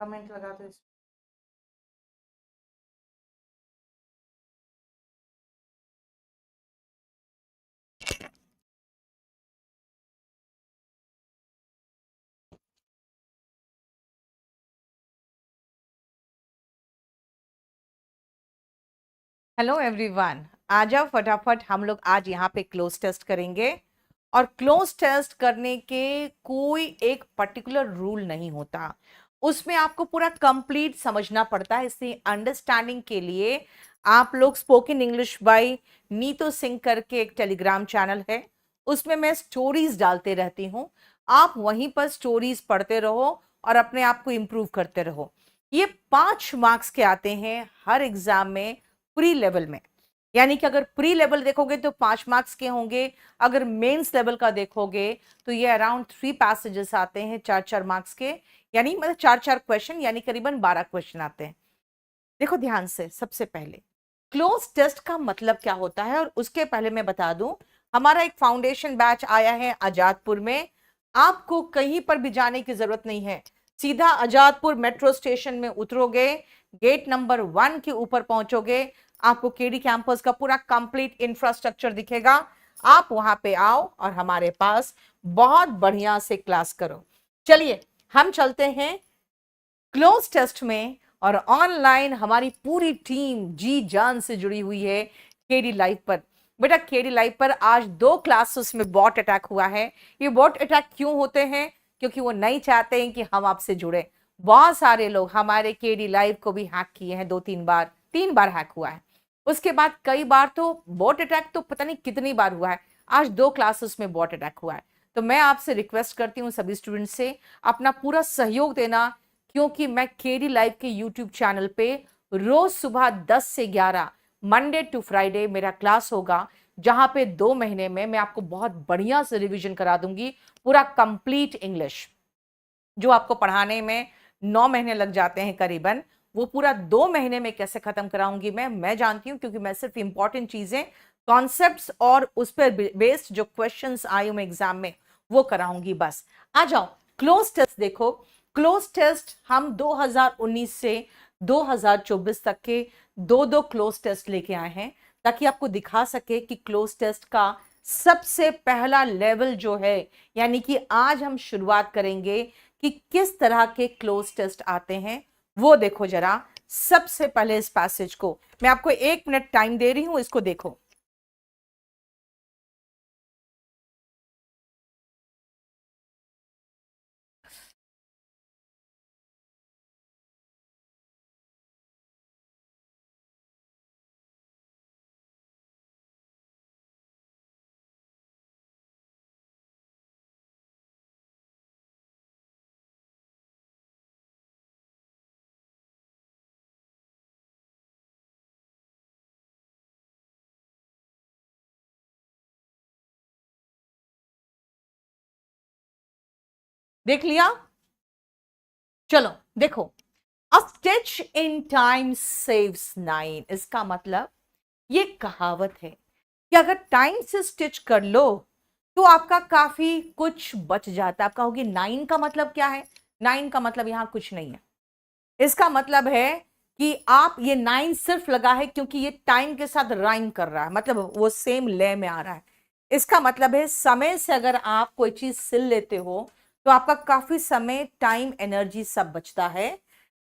Comment लगा दो इस। हेलो एवरीवन, आ जाओ फटाफट। हम लोग आज यहाँ पे क्लोज टेस्ट करेंगे और क्लोज टेस्ट करने के कोई एक पर्टिकुलर रूल नहीं होता, उसमें आपको पूरा कंप्लीट समझना पड़ता है। इसलिए अंडरस्टैंडिंग के लिए आप लोग spoken English by Neetu Singh करके एक टेलीग्राम चैनल है, उसमें मैं स्टोरीज डालते रहती हूँ। आप वहीं पर स्टोरीज पढ़ते रहो और अपने आप को इम्प्रूव करते रहो। ये 5 मार्क्स के आते हैं हर एग्जाम में प्री लेवल में। यानी कि अगर प्री लेवल देखोगे तो 5 मार्क्स के होंगे, अगर मेंस लेवल का देखोगे तो ये अराउंड 3 पैसेजेस आते हैं 4-4 मार्क्स के। यानी मतलब 4-4 क्वेश्चन, यानी करीबन 12 क्वेश्चन आते हैं। देखो ध्यान से, सबसे पहले क्लोज टेस्ट का मतलब क्या होता है, और उसके पहले मैं बता दूं, हमारा एक फाउंडेशन बैच आया है आजादपुर में। आपको कहीं पर भी जाने की जरूरत नहीं है, सीधा आजादपुर मेट्रो स्टेशन में उतरोगे, गेट नंबर 1 के ऊपर पहुंचोगे, आपको केडी कैंपस का पूरा कंप्लीट इंफ्रास्ट्रक्चर दिखेगा। आप वहां पे आओ और हमारे पास बहुत बढ़िया से क्लास करो। चलिए हम चलते हैं क्लोज टेस्ट में। और ऑनलाइन हमारी पूरी टीम जी जान से जुड़ी हुई है केडी लाइव पर। बेटा केडी लाइव पर आज 2 क्लासेस में बॉट अटैक हुआ है। ये बॉट अटैक क्यों होते हैं? क्योंकि वो नहीं चाहते हैं कि हम आपसे जुड़े। बहुत सारे लोग हमारे केडी लाइव को भी हैक किए हैं, 2-3 बार, 3 बार हैक हुआ है। उसके बाद कई बार तो बॉट अटैक तो पता नहीं कितनी बार हुआ है। आज 2 क्लासेस में बॉट अटैक हुआ है। तो मैं आपसे रिक्वेस्ट करती हूँ सभी स्टूडेंट से अपना पूरा सहयोग देना, क्योंकि मैं केडी लाइव के यूट्यूब चैनल पे रोज सुबह 10 से 11 मंडे टू फ्राइडे मेरा क्लास होगा, जहां पे 2 महीने में मैं आपको बहुत बढ़िया से रिवीजन करा दूंगी पूरा कंप्लीट इंग्लिश। जो आपको पढ़ाने में 9 महीने लग जाते हैं करीबन, वो पूरा 2 महीने में कैसे खत्म कराऊंगी मैं जानती हूँ, क्योंकि मैं सिर्फ इंपॉर्टेंट चीजें, कॉन्सेप्ट्स और उस पर बेस्ड जो क्वेश्चंस आए हुए एग्जाम में वो कराऊंगी बस। आ जाओ क्लोज टेस्ट देखो। क्लोज टेस्ट हम 2019 से 2024 तक के 2-2 क्लोज टेस्ट लेके आए हैं, ताकि आपको दिखा सके कि क्लोज टेस्ट का सबसे पहला लेवल जो है, यानी कि आज हम शुरुआत करेंगे कि किस तरह के क्लोज टेस्ट आते हैं वो देखो जरा। सबसे पहले इस पैसेज को मैं आपको 1 मिनट टाइम दे रही हूं, इसको देखो। देख लिया? चलो देखो, अ स्टिच इन टाइम सेव्स 9। इसका मतलब, ये कहावत है कि अगर टाइम से स्टिच कर लो तो आपका काफी कुछ बच जाता है। आप कहोगे 9 का मतलब क्या है? 9 का मतलब यहां कुछ नहीं है। इसका मतलब है कि आप, ये 9 सिर्फ लगा है क्योंकि ये टाइम के साथ राइम कर रहा है, मतलब वो सेम लय में आ रहा है। इसका मतलब है समय से अगर आप कोई चीज सिल लेते हो तो आपका काफी समय, टाइम, एनर्जी सब बचता है।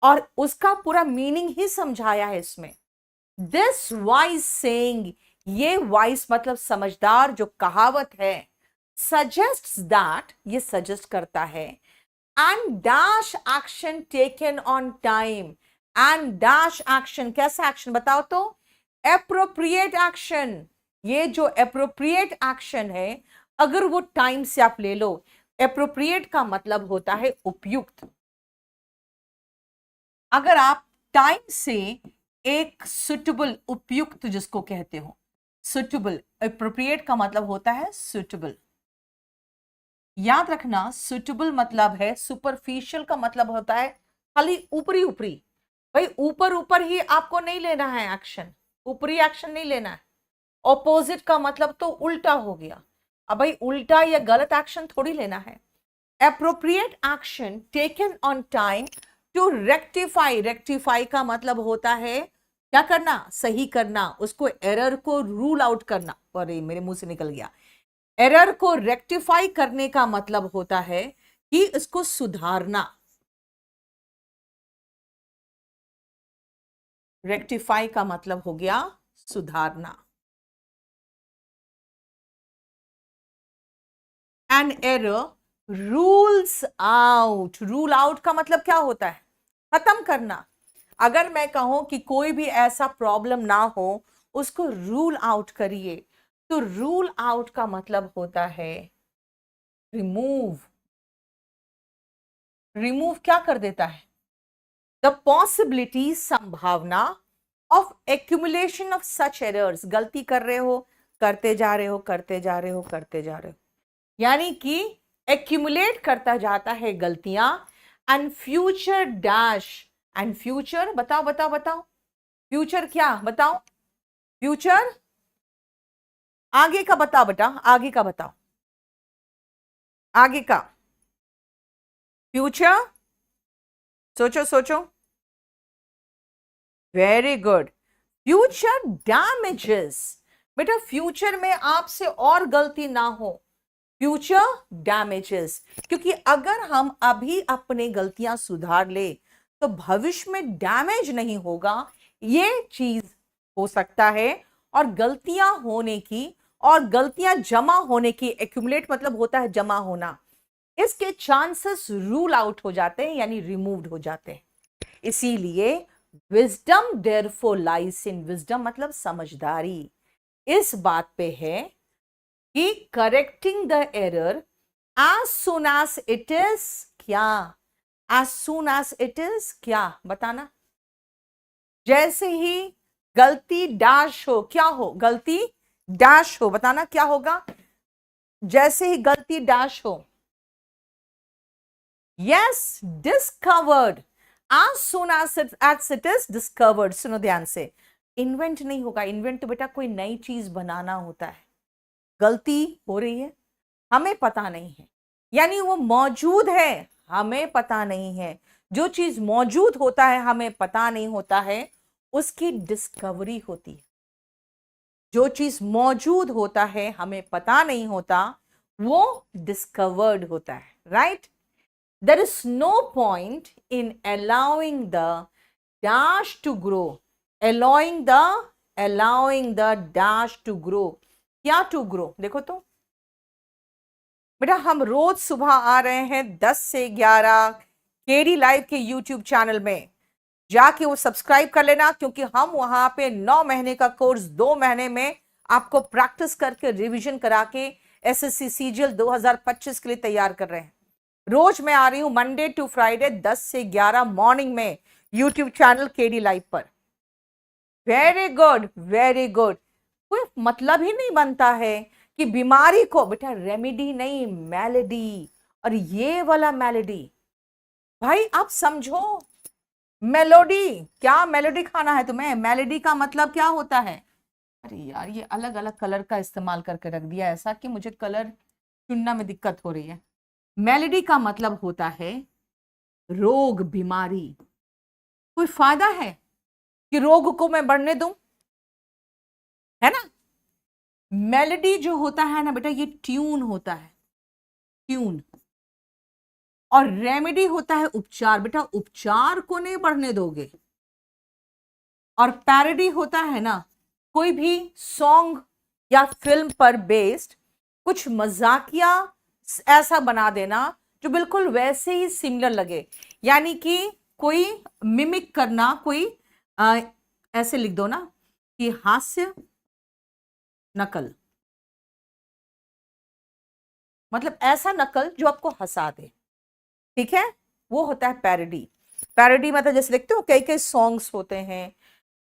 और उसका पूरा मीनिंग ही समझाया है इसमें। दिस वाइज सेइंग, ये वाइज मतलब समझदार जो कहावत है, सजेस्ट दैट, ये सजेस्ट करता है, and dash action taken on time। and dash action कैसा एक्शन बताओ तो? appropriate action। ये जो appropriate action है, अगर वो टाइम से आप ले लो, appropriate का मतलब होता है उपयुक्त। अगर आप टाइम से एक सुटेबल, उपयुक्त जिसको कहते हो, सुटेबल, appropriate का मतलब होता है सुटेबल। याद रखना, सुटेबल मतलब है, सुपरफिशियल का मतलब होता है खाली ऊपरी ऊपरी। भाई ऊपर ऊपर ही आपको नहीं लेना है एक्शन, ऊपरी एक्शन नहीं लेना है। ऑपोजिट का मतलब तो उल्टा हो गया। अब भाई उल्टा या गलत एक्शन थोड़ी लेना है। appropriate action taken on time to rectify, rectify का मतलब होता है क्या करना, सही करना, उसको एरर को रूल आउट करना। अरे मेरे मुंह से निकल गया। एरर को रेक्टिफाई करने का मतलब होता है कि इसको सुधारना। रेक्टिफाई का मतलब हो गया सुधारना। An error rules out, rule out का मतलब क्या होता है, खत्म करना। अगर मैं कहूं कि कोई भी ऐसा प्रॉब्लम ना हो, उसको रूल आउट करिए, तो रूल आउट का मतलब होता है रिमूव। रिमूव क्या कर देता है, द पॉसिबिलिटी, संभावना of accumulation of such errors. गलती कर रहे हो, करते जा रहे हो, करते जा रहे हो, करते जा रहे हो, यानी कि एक्यूमुलेट करता जाता है गलतियां। And future dash, and future बताओ बताओ बताओ, फ्यूचर क्या बताओ, फ्यूचर आगे का बताओ बेटा, आगे का बताओ, आगे का फ्यूचर, सोचो सोचो, वेरी गुड, फ्यूचर डैमेजेस। बेटा फ्यूचर में आपसे और गलती ना हो, फ्यूचर डैमेजेस, क्योंकि अगर हम अभी अपने गलतियां सुधार ले तो भविष्य में डैमेज नहीं होगा, ये चीज हो सकता है। और गलतियां होने की और गलतियां जमा होने की, एक्यूमुलेट मतलब होता है जमा होना, इसके चांसेस रूल आउट हो जाते हैं, यानी रिमूव्ड हो जाते हैं। इसीलिए wisdom therefore lies in, wisdom मतलब समझदारी इस बात पे है कि correcting the error as soon as it is, क्या, as soon as it is क्या बताना, जैसे ही गलती डैश हो, क्या हो, गलती डैश हो, बताना क्या होगा, जैसे ही गलती डैश हो, yes, discovered, as soon as it is discovered। सुनो ध्यान से, इन्वेंट नहीं होगा, इन्वेंट तो बेटा कोई नई चीज बनाना होता है। गलती हो रही है, हमें पता नहीं है, यानी वो मौजूद है, हमें पता नहीं है। जो चीज मौजूद होता है हमें पता नहीं होता है, उसकी डिस्कवरी होती है। जो चीज मौजूद होता है हमें पता नहीं होता, वो डिस्कवर्ड होता है, right. There is no point in allowing the dash to grow, allowing the dash to grow। क्या to grow, देखो तो बेटा, हम रोज सुबह आ रहे हैं 10 से 11 केडी लाइव के यूट्यूब चैनल में, जाके वो सब्सक्राइब कर लेना, क्योंकि हम वहां पे 9 महीने का कोर्स 2 महीने में आपको प्रैक्टिस करके रिवीजन करा के एसएससी सीजीएल 2025 के लिए तैयार कर रहे हैं। रोज मैं आ रही हूं मंडे टू फ्राइडे 10 से 11 मॉर्निंग में यूट्यूब चैनल केडी लाइव पर। Very good, very good. कोई मतलब ही नहीं बनता है कि बीमारी को, बेटा रेमेडी नहीं, मेलेडी, और ये वाला मेलेडी, भाई आप समझो, मेलोडी, क्या मेलोडी खाना है तुम्हें, मेलेडी का मतलब क्या होता है। अरे यार ये अलग अलग कलर का इस्तेमाल करके रख दिया ऐसा कि मुझे कलर चुनना में दिक्कत हो रही है। मेलेडी का मतलब होता है रोग, बीमारी। कोई फायदा है कि रोग को मैं बढ़ने दूं, है ना। मेलेडी जो होता है ना बेटा, ये ट्यून होता है, ट्यून। और रेमेडी होता है उपचार, बेटा उपचार को नहीं बढ़ने दोगे। और पैरोडी होता है ना, कोई भी सॉन्ग या फिल्म पर बेस्ड कुछ मजाकिया ऐसा बना देना जो बिल्कुल वैसे ही सिमिलर लगे, यानी कि कोई मिमिक करना, कोई ऐसे लिख दो ना कि हास्य नकल, मतलब ऐसा नकल जो आपको हंसा दे, ठीक है, वो होता है पैरोडी। पैरोडी मतलब जैसे देखते हो कई कई सॉन्ग्स होते हैं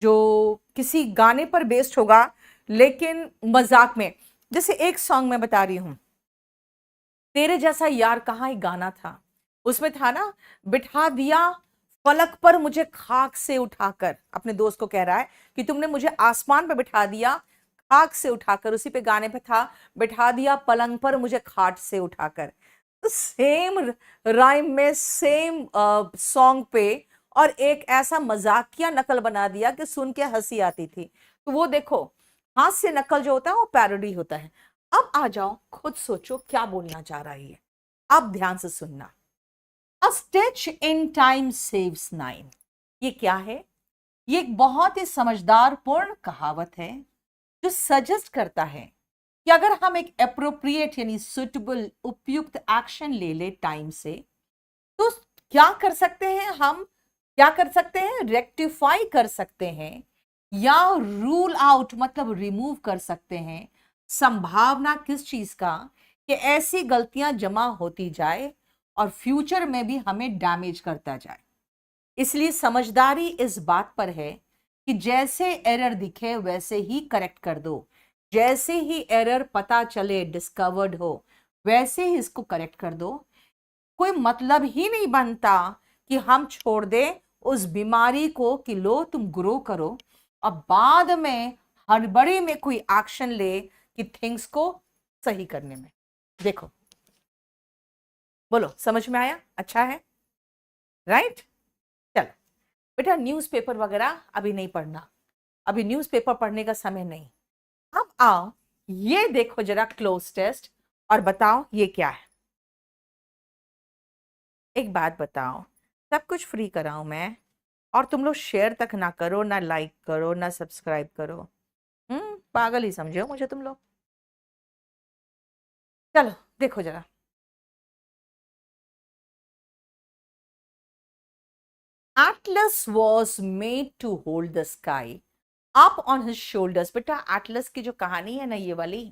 जो किसी गाने पर बेस्ड होगा लेकिन मजाक में। जैसे एक सॉन्ग मैं बता रही हूं, तेरे जैसा यार कहाँ, एक गाना था, उसमें था ना, बिठा दिया फलक पर मुझे खाक से उठाकर, अपने दोस्त को कह रहा है कि तुमने मुझे आसमान पे बिठा दिया खाक से उठाकर, उसी पे गाने पे था, बिठा दिया पलंग पर मुझे खाट से उठाकर। सेम राइम में, सेम सॉन्ग पे, और एक ऐसा मजाकिया नकल बना दिया कि सुन के हंसी आती थी। तो वो देखो, हास्य नकल जो होता है वो पैरोडी होता है। अब आ जाओ, खुद सोचो क्या बोलना चाह रही है। अब ध्यान से सुनना। अ stitch in time saves nine, ये क्या है? ये एक बहुत ही समझदार पूर्ण कहावत है जो सजेस्ट करता है कि अगर हम एक अप्रोप्रिएट यानी सुटेबल उपयुक्त एक्शन ले ले टाइम से, तो क्या कर सकते हैं हम? क्या कर सकते हैं? रेक्टिफाई कर सकते हैं, या रूल आउट मतलब रिमूव कर सकते हैं संभावना किस चीज का, कि ऐसी गलतियां जमा होती जाए और फ्यूचर में भी हमें डैमेज करता जाए। इसलिए समझदारी इस बात पर है कि जैसे एरर दिखे वैसे ही करेक्ट कर दो, जैसे ही एरर पता चले, डिस्कवर्ड हो, वैसे ही इसको करेक्ट कर दो। कोई मतलब ही नहीं बनता कि हम छोड़ दें उस बीमारी को कि लो तुम ग्रो करो, अब बाद में हड़बड़ी में कोई एक्शन ले कि थिंग्स को सही करने में। देखो, बोलो समझ में आया? अच्छा है, राइट? चलो बेटा, न्यूज़पेपर वगैरह अभी नहीं पढ़ना, अभी न्यूज़पेपर पढ़ने का समय नहीं। अब आओ, ये देखो जरा क्लोज टेस्ट, और बताओ ये क्या है। एक बात बताओ, सब कुछ फ्री कराऊं मैं, और तुम लोग शेयर तक ना करो, ना लाइक करो, ना सब्सक्राइब करो। पागल ही समझो मुझे तुम लोग। चलो देखो जरा। Atlas was made to hold the sky up on his shoulders। बेटा एटलस की जो कहानी है ना, ये वाली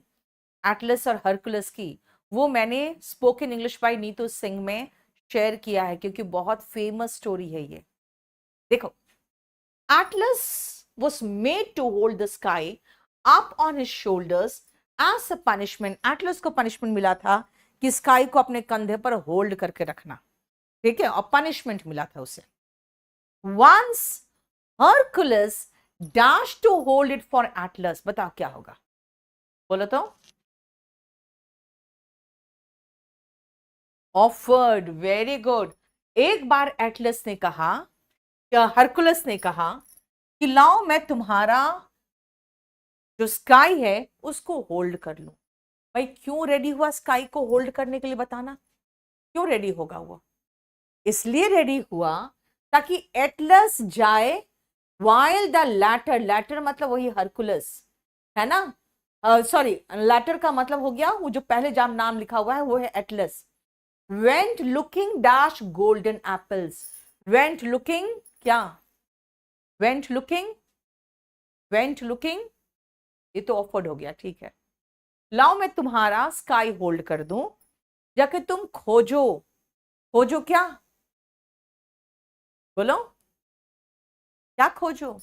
एटलस और हरकुलस की, वो मैंने spoken English by Neetu Singh में शेयर किया है, क्योंकि बहुत फेमस स्टोरी है ये। देखो, Atlas was made to hold the sky up on his shoulders as a punishment। Atlas को पनिशमेंट मिला था कि स्काई को अपने कंधे पर होल्ड करके रखना, ठीक है, और पनिशमेंट मिला था उसे। Once Hercules dashed to hold it for Atlas। बताओ क्या होगा, बोलो तो। Offered, very good. एक बार एटलस ने कहा, या हरकुलस ने कहा कि लाओ मैं तुम्हारा जो स्काई है उसको होल्ड कर लूं। भाई क्यों रेडी हुआ स्काई को होल्ड करने के लिए, बताना क्यों रेडी होगा वो? इसलिए रेडी हुआ ताकि एटलस जाए, वाइल द लैटर, लैटर मतलब वही हरकुलस है ना, सॉरी लैटर का मतलब हो गया वो जो पहले जहां नाम लिखा हुआ है वो है Atlas. Went looking dash golden apples. Went looking क्या? वेंट लुकिंग, वेंट लुकिंग, ये तो ऑफर्ड हो गया, ठीक है। लाओ मैं तुम्हारा स्काई होल्ड कर दूं, जाके तुम खोजो। खोजो क्या? बोलो क्या खोजो?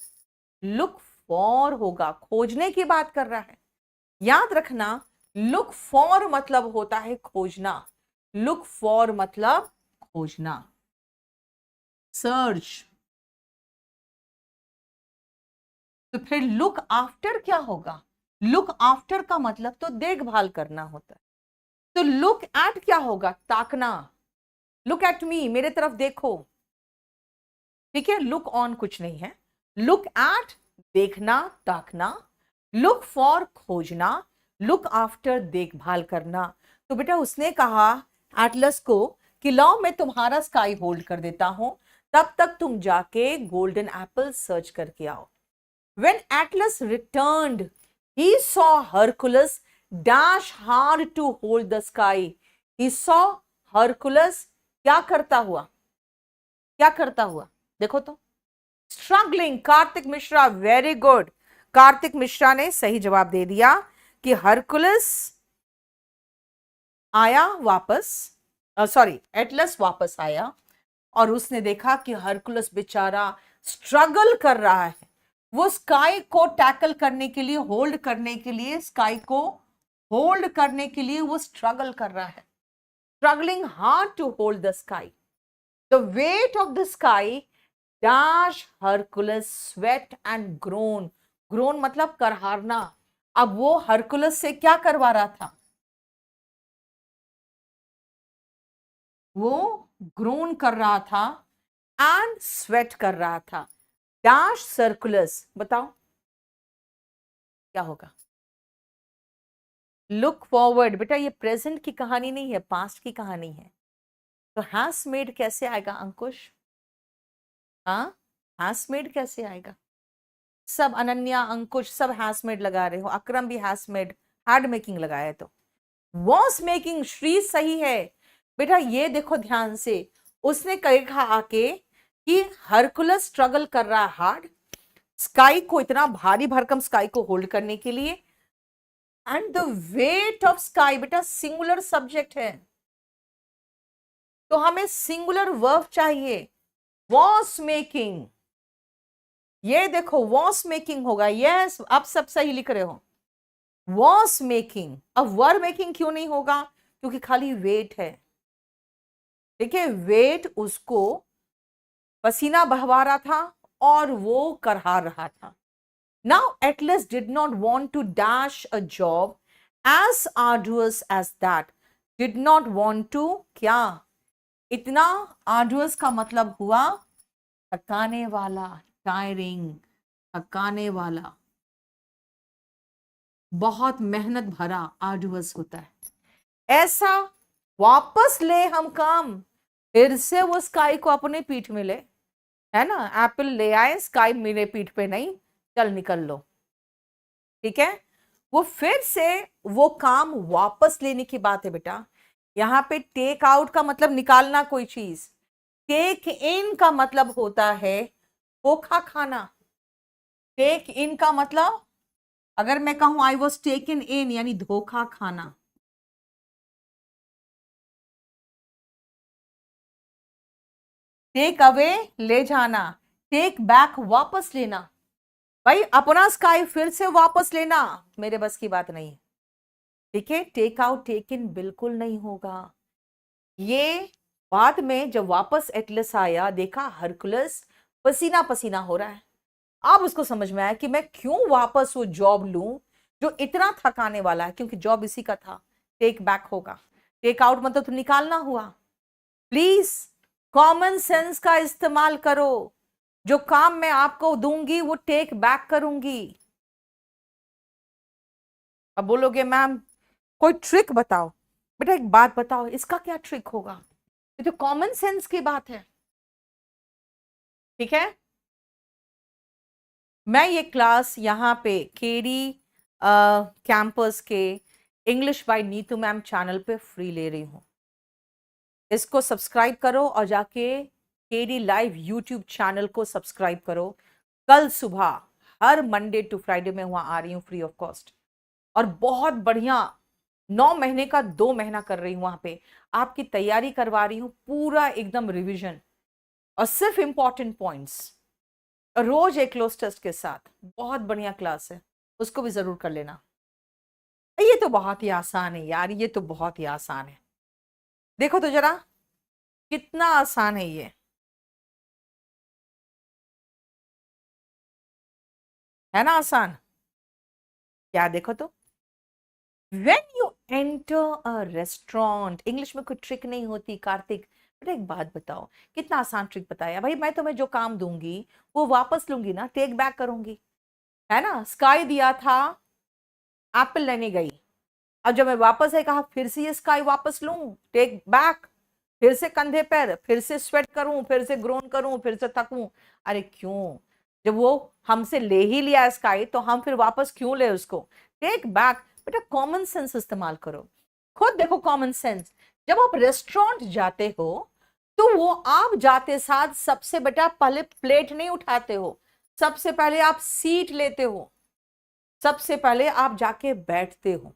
लुक फॉर होगा, खोजने की बात कर रहा है। याद रखना, लुक फॉर मतलब होता है खोजना। लुक फॉर मतलब खोजना, सर्च। तो फिर लुक आफ्टर क्या होगा? लुक आफ्टर का मतलब तो देखभाल करना होता है। तो लुक एट क्या होगा? ताकना। लुक एट मी, मेरे तरफ देखो, ठीक है। लुक ऑन कुछ नहीं है। लुक एट देखना, ताकना। लुक फॉर खोजना। लुक आफ्टर देखभाल करना। तो बेटा उसने कहा एटलस को कि लाओ मैं तुम्हारा स्काई होल्ड कर देता हूं, तब तक तुम जाके गोल्डन एप्पल सर्च करके आओ। When Atlas returned, he saw Hercules dash hard to hold the sky। He saw Hercules क्या करता हुआ? क्या करता हुआ? देखो तो, struggling. Kartik Mishra, very good. Kartik Mishra ने सही जवाब दे दिया कि हरकुलस आया वापस, सॉरी एटलस वापस आया, और उसने देखा कि हरकुलस बेचारा स्ट्रगल कर रहा है। वो स्काई को टैकल करने के लिए, होल्ड करने के लिए, स्काई को होल्ड करने के लिए वो स्ट्रगल कर रहा है। Struggling hard to hold the sky. The weight of the sky dash Hercules sweat and groan. Groan मतलब करहारना। अब वो हरकुलस से क्या करवा रहा था? वो ग्रोन कर रहा था एंड स्वेट कर रहा था। डैश सर्कुलस, बताओ क्या होगा? लुक फॉरवर्ड, बेटा ये प्रेजेंट की कहानी नहीं है, पास्ट की कहानी है। तो हैज मेड कैसे आएगा अंकुश? हाँ, हैज मेड कैसे आएगा? सब अनन्या अंकुश सब हैज मेड लगा रहे हो, अक्रम भी हैज मेड हैड मेकिंग लगाया है। तो वॉज मेकिंग श्री सही है। बेटा ये देखो ध्यान से, उसने कहा आके कि हरकुलस स्ट्रगल कर रहा है हार्ड, स्काई को, इतना भारी भरकम स्काई को होल्ड करने के लिए। And the weight of sky, बेटा सिंगुलर सब्जेक्ट है तो हमें सिंगुलर वर्ब चाहिए। वॉस मेकिंग, ये देखो वॉस मेकिंग होगा। यस, आप सब सही लिख रहे हो। वॉस मेकिंग, अब वर मेकिंग क्यों नहीं होगा? क्योंकि खाली वेट है। ठीक है, वेट उसको पसीना बहवा रहा था और वो करहा रहा था। Now Atlas did not want to dash a job as arduous as that. Did not want to क्या? इतना आर्डुअस का मतलब हुआ थकाने वाला, टायरिंग, थकाने वाला, बहुत मेहनत भरा आर्डुअस होता है ऐसा। वापस ले हम काम, फिर से वो स्काई को अपने पीठ में ले, है ना, एप्पल ले आए, स्काई मेरे पीठ पे नहीं, चल निकल लो। ठीक है, वो फिर से वो काम वापस लेने की बात है बेटा। यहां पे टेक आउट का मतलब निकालना कोई चीज, टेक इन का मतलब होता है धोखा खाना। टेक इन का मतलब, अगर मैं कहूं आई वॉज टेकन इन, यानी धोखा खाना। टेक अवे ले जाना, टेक बैक वापस लेना। भाई अपना स्काई फिर से वापस लेना मेरे बस की बात नहीं। ठीक है, टेक आउट टेक इन बिल्कुल नहीं होगा। ये बाद में जब वापस एटलस आया, देखा हरकुलस पसीना पसीना हो रहा है, अब उसको समझ में आया कि मैं क्यों वापस वो जॉब लूं जो इतना थकाने वाला है, क्योंकि जॉब इसी का था। टेक बैक होगा, टेक आउट मतलब तो निकालना हुआ। प्लीज कॉमन सेंस का इस्तेमाल करो, जो काम मैं आपको दूंगी वो टेक बैक करूंगी। अब बोलोगे मैम कोई ट्रिक बताओ, बेटा एक बात बताओ, इसका क्या ट्रिक होगा? ये तो कॉमन सेंस की बात है। ठीक है, मैं ये क्लास यहाँ पे केडी कैंपस के English by Neetu ma'am channel पे फ्री ले रही हूँ। इसको सब्सक्राइब करो और जाके केडी लाइव यूट्यूब चैनल को सब्सक्राइब करो। कल सुबह हर मंडे टू फ्राइडे में वहां आ रही हूँ फ्री ऑफ कॉस्ट, और बहुत बढ़िया 9 महीने का 2 महीना कर रही हूँ वहां पे, आपकी तैयारी करवा रही हूँ पूरा एकदम रिवीजन, और सिर्फ इंपॉर्टेंट पॉइंट्स, रोज एक क्लोज टेस्ट के साथ। बहुत बढ़िया क्लास है, उसको भी जरूर कर लेना। ये तो बहुत ही आसान है यार, ये तो बहुत ही आसान है। देखो तो जरा कितना आसान है ये, है ना आसान? क्या देखो तो, when you enter a restaurant, English में कोई ट्रिक नहीं होती कार्तिक। बेटा एक बात बताओ, कितना आसान ट्रिक बताया भाई। मैं तुम्हें जो काम दूंगी वो वापस लूंगी ना, टेक बैक करूंगी, है ना। स्काई दिया था, एप्पल लेने गई, अब जब मैं वापस है कहा फिर से ये स्काई वापस लूं, टेक बैक, फिर से कंधे पर, फिर से स्वेट करूं, फिर से ग्रोन करूं, फिर से थकूं। अरे क्यों, जब वो हमसे ले ही लिया स्काई तो हम फिर वापस क्यों ले उसको? Take back. बेटा कॉमन सेंस इस्तेमाल करो, खुद देखो कॉमन सेंस। जब आप रेस्टोरेंट जाते हो तो वो आप जाते साथ सबसे बेटा पहले प्लेट नहीं उठाते हो, सबसे पहले आप सीट लेते हो, सबसे पहले आप जाके बैठते हो,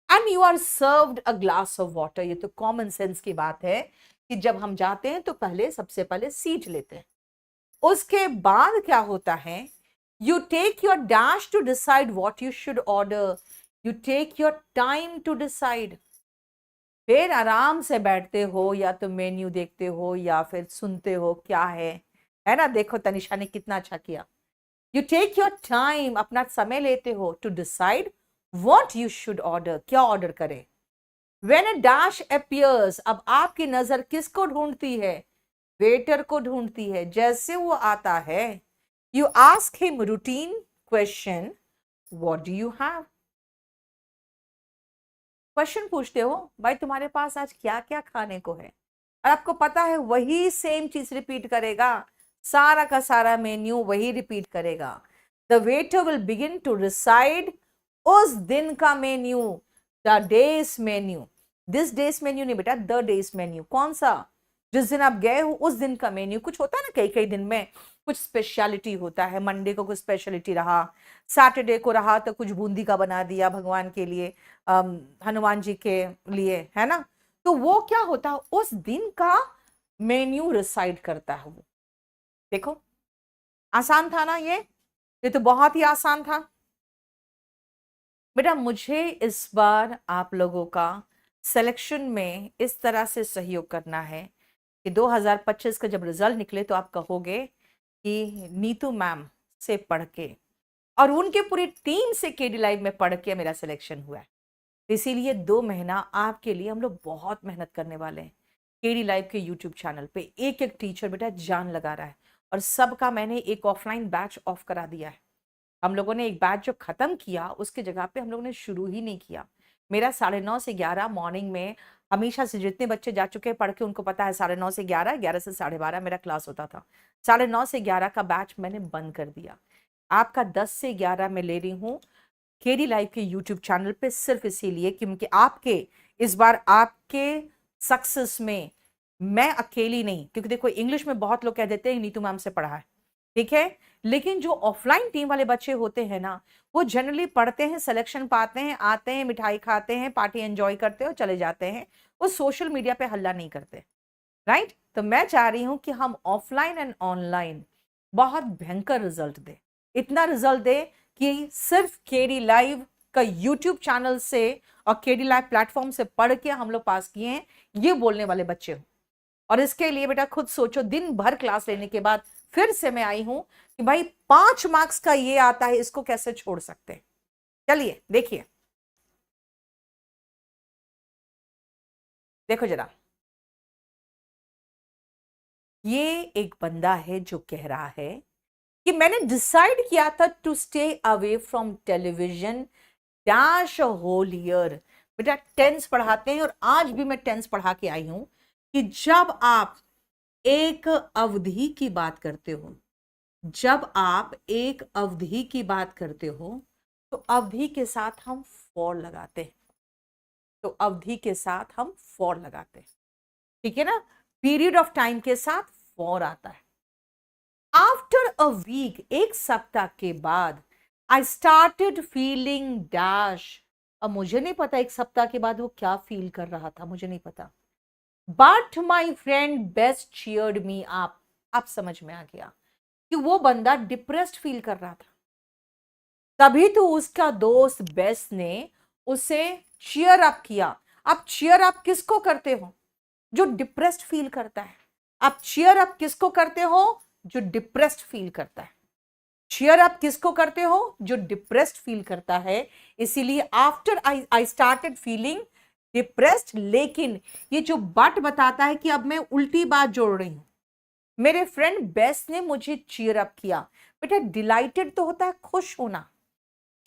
and you are served a glass of water. ये तो कॉमन सेंस की बात है कि जब हम जाते हैं तो पहले सबसे पहले सीट लेते हैं। उसके बाद क्या होता है, you take your dash to decide what you should order, you take your time to decide. फिर आराम से बैठते हो, या तो मेन्यू देखते हो या फिर सुनते हो क्या है ना। देखो तनिषा ने कितना अच्छा किया। यू टेक योर टाइम, अपना समय लेते हो to decide what you should order, क्या ऑर्डर करें। When a dash appears, अब आपकी नजर किसको ढूंढती है? वेटर को ढूंढती है। जैसे वो आता है, you ask him routine question, what do you have? Question पूछते हो, भाई तुम्हारे पास आज क्या क्या खाने को है? और आपको पता है वही सेम चीज रिपीट करेगा, सारा का सारा मेन्यू वही रिपीट करेगा। The waiter will begin to recite उस दिन का menu, the day's menu. This day's menu नहीं बेटा, द डेज मेन्यू। कौन सा? जिस दिन आप गए हो उस दिन का मेन्यू। कुछ होता है ना, कई कई दिन में कुछ स्पेशलिटी होता है। मंडे को कुछ स्पेशलिटी रहा, सैटरडे को रहा तो कुछ बूंदी का बना दिया भगवान के लिए, हनुमान जी के लिए, है ना। तो वो क्या होता है, उस दिन का मेन्यू रिसाइड करता है वो। देखो आसान था ना ये तो बहुत ही आसान था बेटा। मुझे इस बार आप लोगों का सिलेक्शन में इस तरह से सहयोग करना है कि 2025 का जब रिजल्ट निकले तो आप कहोगे कि नीतू मैम से पढ़ के और उनके पूरी टीम से केडी लाइव में पढ़ के मेरा सिलेक्शन हुआ है। इसीलिए 2 महीना आपके लिए हम लोग बहुत मेहनत करने वाले हैं। केडी लाइव के यूट्यूब चैनल पे एक एक टीचर बेटा जान लगा रहा है, और सबका मैंने एक ऑफलाइन बैच ऑफ करा दिया है। हम लोगों ने एक बैच जो खत्म किया उसके जगह पे हम लोगों ने शुरू ही नहीं किया। मेरा 9:30 से 11 मॉर्निंग में हमेशा से जितने बच्चे जा चुके हैं पढ़ के उनको पता है, 9:30 से 11, 11 से 12:30 मेरा क्लास होता था। 9:30 से 11 का बैच मैंने बंद कर दिया। आपका 10 से 11 मैं ले रही हूँ केडी लाइव के यूट्यूब चैनल पे, सिर्फ इसीलिए क्योंकि आपके इस बार आपके सक्सेस में मैं अकेली नहीं, क्योंकि देखो इंग्लिश में बहुत लोग कह देते हैं नीतू मैम से पढ़ा है, ठीक है, लेकिन जो ऑफलाइन टीम वाले बच्चे होते हैं ना, वो जनरली पढ़ते हैं, सिलेक्शन पाते हैं, आते हैं, मिठाई खाते हैं, पार्टी एंजॉय करते हैं और चले जाते हैं। वो सोशल मीडिया पे हल्ला नहीं करते, राइट। तो मैं चाह रही हूं कि हम ऑफलाइन एंड ऑनलाइन बहुत भयंकर रिजल्ट दे, इतना रिजल्ट दे कि सिर्फ केडी लाइव का यूट्यूब चैनल से और केडी लाइव प्लेटफॉर्म से पढ़ के हम लोग पास किए हैं, ये बोलने वाले बच्चे हो। और इसके लिए बेटा खुद सोचो, दिन भर क्लास लेने के बाद फिर से मैं आई हूं कि भाई 5 मार्क्स का ये आता है, इसको कैसे छोड़ सकते हैं। चलिए देखिए, देखो जरा, ये एक बंदा है जो कह रहा है कि मैंने डिसाइड किया था to stay away from television dash whole year. बेटा टेंस पढ़ाते हैं और आज भी मैं टेंस पढ़ा के आई हूं कि जब आप एक अवधि की बात करते हो, जब आप एक अवधि की बात करते हो तो अवधि के साथ हम फॉर लगाते हैं, तो अवधि के साथ हम फॉर लगाते हैं, ठीक है ना। पीरियड ऑफ टाइम के साथ फॉर आता है। आफ्टर अ वीक, एक सप्ताह के बाद, आई स्टार्टेड फीलिंग डैश। अब मुझे नहीं पता एक सप्ताह के बाद वो क्या फील कर रहा था, मुझे नहीं पता, but my friend best cheered me up. अब समझ में आ गया कि वो बंदा डिप्रेस्ड फील कर रहा था, तभी तो उसका दोस्त बेस्ट ने उसे चीयर अप किया। आप चीयर अप किसको करते हो? जो डिप्रेस्ड फील करता है। आप चीयर अप किसको करते हो? जो डिप्रेस्ड फील करता है। चीयर अप किसको करते हो? जो डिप्रेस्ड फील करता है। इसीलिए after I started feeling depressed, लेकिन ये जो बट बताता है कि अब मैं उल्टी बात जोड़ रही हूं। मेरे फ्रेंड बेस्ट ने मुझे चीयर अप किया। बेटा डिलाइटेड तो होता है खुश होना,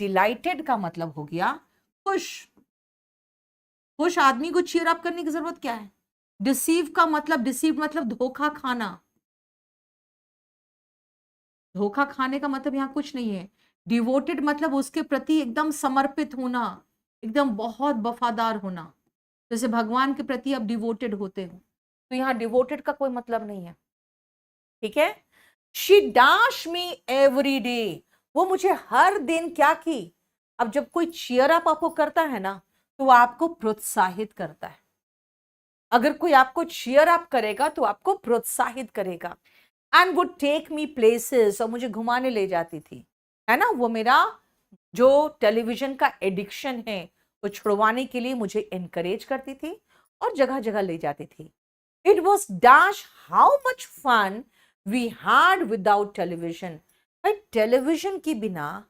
डिलाइटेड का मतलब हो गया खुश। खुश आदमी को चीयर अप करने की जरूरत क्या है? डिसीव का मतलब, डिसीव मतलब धोखा खाना, धोखा खाने का मतलब यहां कुछ नहीं है। डिवोटेड मतलब उसके प्रति एकदम समर्पित होना, एकदम बहुत वफादार होना, जैसे भगवान के प्रति आप डिवोटेड होते हो, तो यहां डिवोटेड का कोई मतलब नहीं है, ठीक है। She dash me every day, वो मुझे हर दिन क्या की। अब जब कोई चीयर अप आपको करता है ना, तो वो आपको प्रोत्साहित करता है। अगर कोई आपको चीयर अप करेगा तो आपको प्रोत्साहित करेगा। And would take me places, और मुझे घुमाने ले जाती थी, है ना। वो मेरा जो टेलीविजन का एडिक्शन है वो छुड़वाने के लिए मुझे एनकरेज करती थी और जगह जगह ले जाती थी। It was dash how much fun we had without television. भाई टेलीविजन के बिना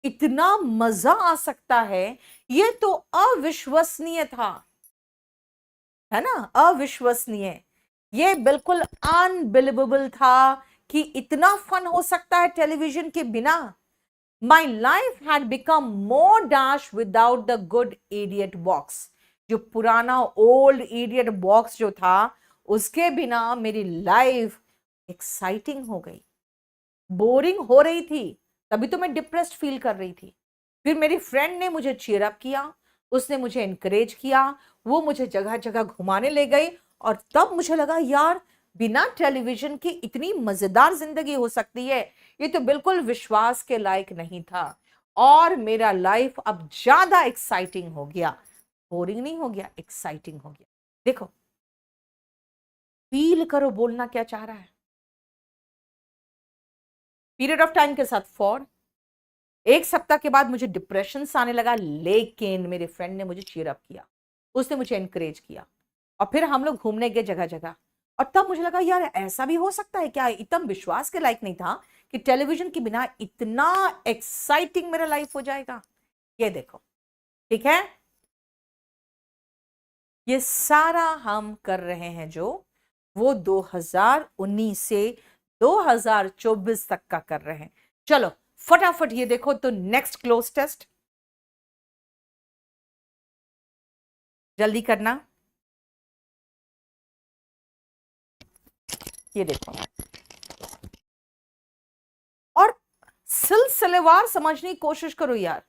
इतना मजा आ सकता है, ये तो अविश्वसनीय था। है ना, अविश्वसनीय। ये बिल्कुल अनबिलीवेबल था कि इतना फन हो सकता है टेलीविजन के बिना। My life had become more dash without the good idiot box. जो पुराना ओल्ड इडियट बॉक्स जो था, उसके बिना मेरी लाइफ एक्साइटिंग हो गई, बोरिंग हो रही थी। तभी तो मैं डिप्रेस्ड फील कर रही थी। फिर मेरी फ्रेंड ने मुझे चीयर अप किया, उसने मुझे इनकरेज किया, वो मुझे जगह जगह घुमाने ले गई, और तब मुझे लगा यार बिना टेलीविजन की इतनी मजेदार जिंदगी हो सकती है। ये तो बिल्कुल विश्वास के लायक नहीं था। और मेरा लाइफ अब ज्यादा एक्साइटिंग हो गया, बोरिंग नहीं हो गया, एक्साइटिंग हो गया। देखो, फील करो बोलना क्या चाह रहा है। पीरियड ऑफ टाइम के साथ फॉर, एक सप्ताह के बाद मुझे डिप्रेशन आने लगा, लेकिन मेरे फ्रेंड ने मुझे चीयर अप किया, उसने मुझे एनकरेज किया, और फिर हम लोग घूमने गए जगह जगह। और तब मुझे लगा यार ऐसा भी हो सकता है क्या। इतना विश्वास के लायक नहीं था कि टेलीविजन के बिना इतना एक्साइटिंग मेरा लाइफ हो जाएगा। ये देखो, ठीक है, ये सारा हम कर रहे हैं जो वो 2019 से 2024 तक का कर रहे हैं। चलो फटाफट ये देखो तो, नेक्स्ट क्लोज टेस्ट जल्दी करना। ये देखो, और सिलसिलेवार समझने की कोशिश करो यार।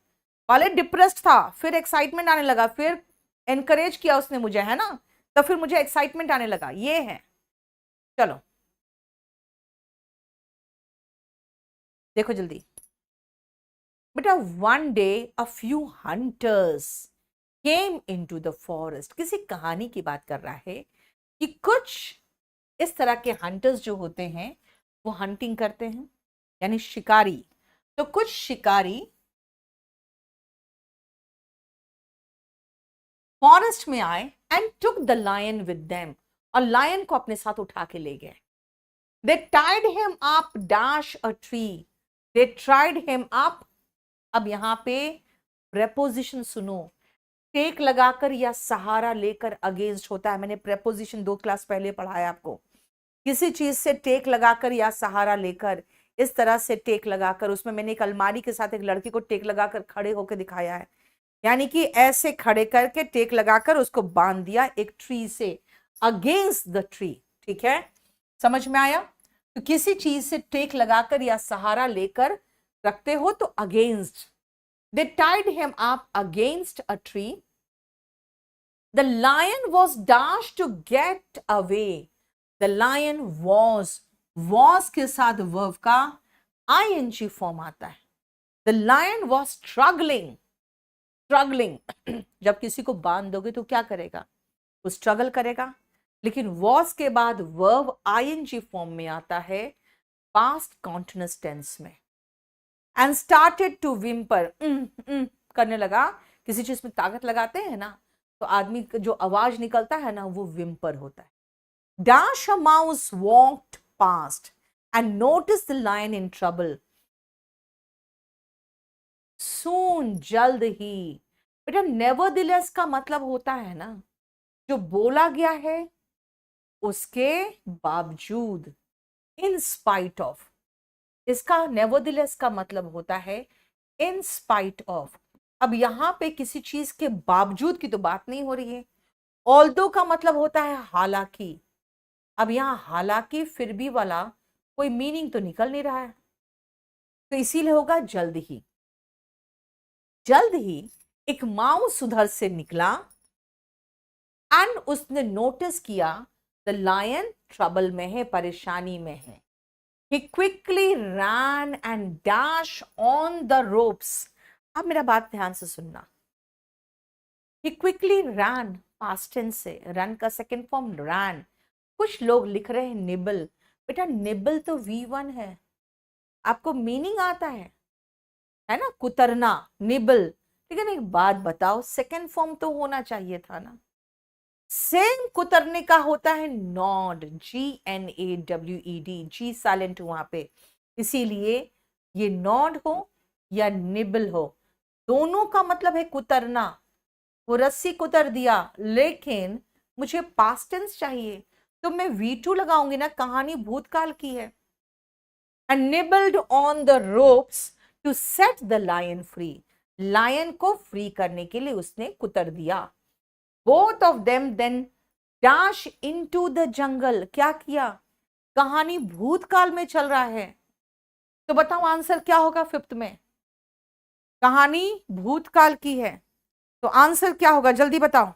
पहले डिप्रेस्ड था, फिर एक्साइटमेंट आने लगा, फिर एनकरेज किया उसने मुझे, है ना, तो फिर मुझे एक्साइटमेंट आने लगा। ये है, चलो देखो जल्दी बेटा। One day a few hunters came into the forest. किसी कहानी की बात कर रहा है कि कुछ इस तरह के हंटर्स जो होते हैं वो हंटिंग करते हैं, यानी शिकारी। तो कुछ शिकारी फॉरेस्ट में आए and took the lion with them, और लायन को अपने साथ उठा के ले गए। They tied him up dash a tree, they tried him up. अब यहां पे प्रेपोजिशन सुनो, टेक लगाकर या सहारा लेकर अगेंस्ट होता है। मैंने प्रेपोजिशन 2 क्लास पहले पढ़ाया आपको। किसी चीज से टेक लगाकर या सहारा लेकर, इस तरह से टेक लगाकर, उसमें मैंने एक अलमारी के साथ एक लड़की को टेक लगाकर खड़े होकर दिखाया है, यानी कि ऐसे खड़े करके टेक लगाकर उसको बांध दिया एक ट्री से, अगेंस्ट द ट्री। ठीक है, समझ में आया। तो किसी चीज से टेक लगाकर या सहारा लेकर रखते हो तो against. They tied him up against a tree, the lion was dash to get away. The lion was के साथ वर्ब का आईएनजी फॉर्म आता है। द लायन वॉज स्ट्रगलिंग, जब किसी को बांध दोगे तो क्या करेगा, वो स्ट्रगल करेगा। लेकिन वॉज के बाद वर्ब आईएनजी फॉर्म में आता है पास्ट कॉन्टिन्यूअस टेंस में। एंड स्टार्टेड टू विम्पर, करने लगा। किसी चीज में ताकत लगाते हैं ना, तो आदमी का जो आवाज निकलता है ना, वो विम्पर होता है। Dash a mouse walked past and notice the lion in trouble. Soon, जल्द ही। बेटा नेवरदिलेस का मतलब होता है ना, जो बोला गया है उसके बावजूद, इन स्पाइट ऑफ। इसका नेवरदिलेस का मतलब होता है इन स्पाइट ऑफ। अब यहां पे किसी चीज के बावजूद की तो बात नहीं हो रही है। ऑल्दो का मतलब होता है हालांकि। अब यहां हालांकि फिर भी वाला कोई मीनिंग तो निकल नहीं रहा है, तो इसीलिए होगा जल्द ही। जल्द ही एक माउस उधर से निकला एंड उसने नोटिस किया द लायन ट्रबल में है, परेशानी में है। He quickly ran and dashed on the ropes. अब मेरा बात ध्यान से सुनना। He quickly ran, past tense से, run का सेकेंड फॉर्म ran। कुछ लोग लिख रहे हैं निबल। बेटा निबल तो V1 है, आपको मीनिंग आता है ना, कुतरना, निबल। लेकिन एक बात बताओ, सेकेंड फॉर्म तो होना चाहिए था ना। सेम कुतरने का होता है नॉड, GNAWED, जी साइलेंट वहां पे, इसीलिए ये नॉड हो या निबल हो, दोनों का मतलब है कुतरना। वो रस्सी कुतर दिया, लेकिन मुझे पास्ट टेंस चाहिए, तो मैं V2 लगाऊंगी ना, कहानी भूतकाल की है। And nibbled on the ropes to set the lion free. लायन को फ्री करने के लिए उसने कुतर दिया। Both of them then dash into the jungle. क्या किया? कहानी भूतकाल में चल रहा है, तो बताओ आंसर क्या होगा फिफ्थ में? कहानी भूतकाल की है, तो आंसर क्या होगा? जल्दी बताओ,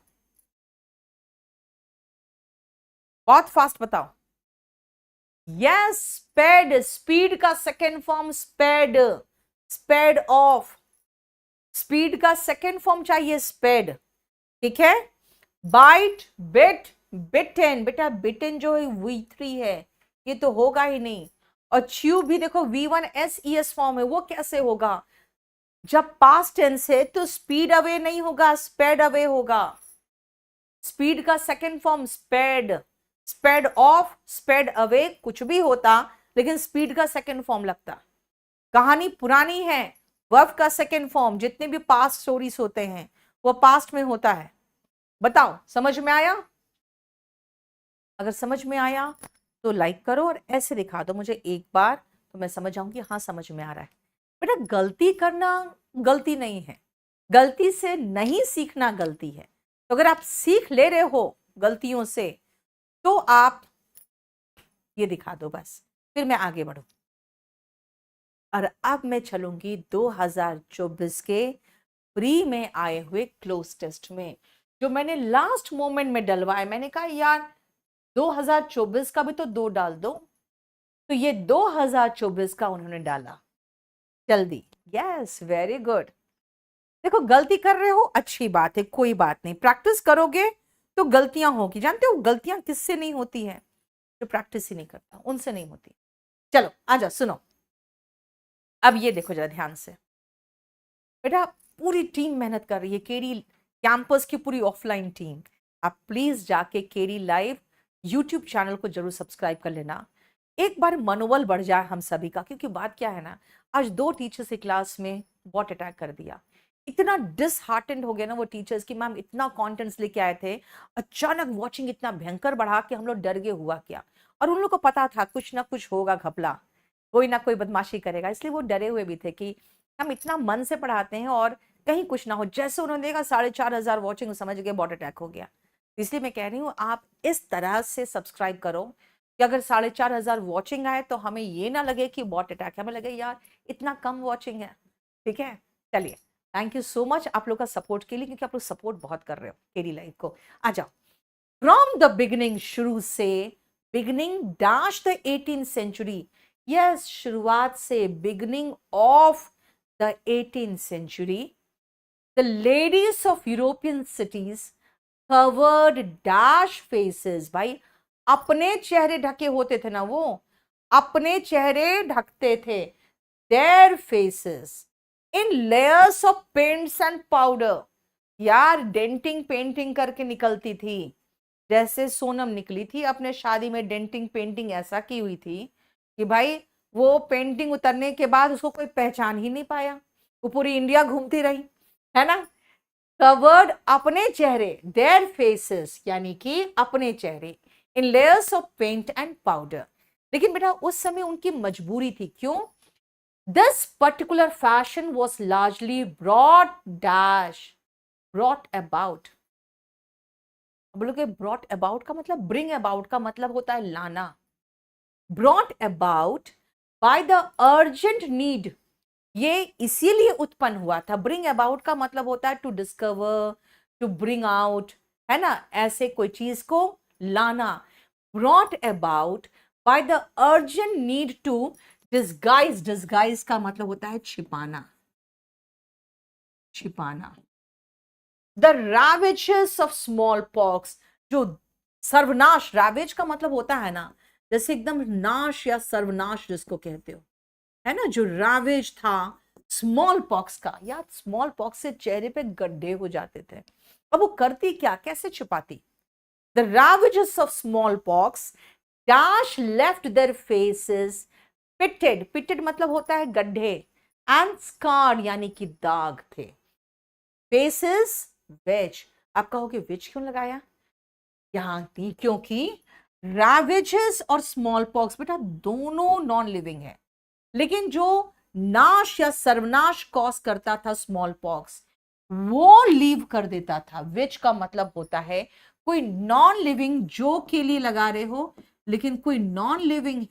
बहुत फास्ट बताओ। यस, स्पेड, स्पीड का second form sped, sped off, speed का सेकेंड फॉर्म चाहिए स्पेड, ठीक है। बाइट, बिट, बिटेन, बेटा बिटेन जो है V3 है, ये तो होगा ही नहीं। और च्यू भी देखो V1SES फॉर्म है, वो कैसे होगा? जब पास्ट टेंस है तो स्पीड अवे नहीं होगा, स्पेड अवे होगा। स्पीड का second form sped, sped off, sped away कुछ भी होता, लेकिन स्पीड का सेकेंड फॉर्म लगता। कहानी पुरानी है, वर्ब का सेकेंड फॉर्म, जितने भी पास्ट स्टोरीज होते हैं वो पास्ट में होता है। बताओ समझ में आया? अगर समझ में आया तो लाइक करो और ऐसे दिखा दो मुझे एक बार, तो मैं समझ जाऊंगी हाँ समझ में आ रहा है। बेटा गलती करना गलती नहीं है, गलती से नहीं सीखना गलती है। तो अगर आप सीख ले रहे हो गलतियों से, तो आप ये दिखा दो बस, फिर मैं आगे बढ़ू। और अब मैं चलूंगी 2024 के प्री में आए हुए क्लोज टेस्ट में, जो मैंने लास्ट मोमेंट में डलवाए। मैंने कहा यार 2024 का भी तो 2 डाल दो, तो ये 2024 का उन्होंने डाला जल्दी। Yes, very good. देखो गलती कर रहे हो, अच्छी बात है, कोई बात नहीं, प्रैक्टिस करोगे तो गलतियां होगी। जानते हो गलतियां किससे नहीं होती है? जो प्रैक्टिस ही नहीं करता उनसे नहीं होती। चलो आजा सुनो, अब ये देखो जरा ध्यान से। बेटा पूरी टीम मेहनत कर रही है, केडी कैंपस की पूरी ऑफलाइन टीम। आप प्लीज जाके केडी लाइव यूट्यूब चैनल को जरूर सब्सक्राइब कर लेना। एक बार मनोबल बढ़ जाए हम सभी का, क्योंकि बात क्या है ना, आज 2 टीचर्स की क्लास में बॉट अटैक कर दिया। इतना डिसहार्टेंड हो गया ना वो टीचर्स की, मैम इतना कॉन्टेंट्स लेके आए थे, अचानक वॉचिंग इतना भयंकर बढ़ा कि हम लोग डर गए, हुआ क्या। और उन लोग को पता था कुछ ना कुछ होगा घपला, कोई ना कोई बदमाशी करेगा, इसलिए वो डरे हुए भी थे कि हम इतना मन से पढ़ाते हैं और कहीं कुछ ना हो। जैसे उन्होंने देखा 4,500 वॉचिंग, समझ गए बॉट अटैक हो गया। इसलिए मैं कह रही हूँ आप इस तरह से सब्सक्राइब करो कि अगर 4,500 वॉचिंग आए तो हमें ये ना लगे कि बॉट अटैक है, हमें लगे यार इतना कम वॉचिंग है। ठीक है, चलिए थैंक यू सो मच आप लोग का सपोर्ट के लिए, क्योंकि आप लोग सपोर्ट बहुत कर रहे हो केडी लाइव को। आ जाओ, फ्रॉम द बिगिनिंग, शुरू से, beginning dash the 18th century. Yes, शुरुआत से, beginning of the 18th century, the ladies of European cities covered dash faces। भाई अपने चेहरे ढके होते थे ना, वो अपने चेहरे ढकते थे, their faces in layers of paints and powder। यार डेंटिंग पेंटिंग करके निकलती थी, जैसे सोनम निकली थी अपने शादी में, डेंटिंग पेंटिंग ऐसा की हुई थी कि भाई वो पेंटिंग उतरने के बाद उसको कोई पहचान ही नहीं पाया, वो पूरी इंडिया घूमती रही, है ना। कवर्ड अपने चेहरे, देयर फेसेस यानी कि अपने चेहरे, in layers of paint and powder. लेकिन बेटा उस समय उनकी मजबूरी थी, क्यों? This particular fashion was largely brought about. बोलोगे ब्रॉट अबाउट का मतलब, ब्रिंग अबाउट का मतलब होता है लाना। Brought about by the urgent need, ये इसीलिए उत्पन्न हुआ था। ब्रिंग अबाउट का मतलब होता है to discover, to bring out, है ना, ऐसे कोई चीज को लाना। Brought about by the urgent need to disguise, disguise का मतलब होता है छिपाना, छिपाना। The ravages of smallpox, जो सर्वनाश, रावेज का मतलब होता है ना, जैसे एकदम नाश या सर्वनाश जिसको कहते हो, है ना, जो रावेज था स्मॉल पॉक्स का। यार स्मॉल पॉक्स से चेहरे पे गड्ढे हो जाते थे, अब वो करती क्या, कैसे छुपाती? The ravages of smallpox dash left their faces pitted, pitted मतलब होता है गड्ढे, एंड स्कारड यानी कि दाग थे। फेसेस वेज, आप कहोगे वेज क्यों लगाया? यहां थी क्योंकि रैवेजेस और स्मॉल पॉक्स बेटा दोनों नॉन लिविंग है, लेकिन जो नाश या सर्वनाश कॉज करता था स्मॉल पॉक्स वो लीव कर देता था। विच का मतलब होता है कोई नॉन लिविंग जो के लिए लगा रहे हो, लेकिन कोई नॉन लिविंग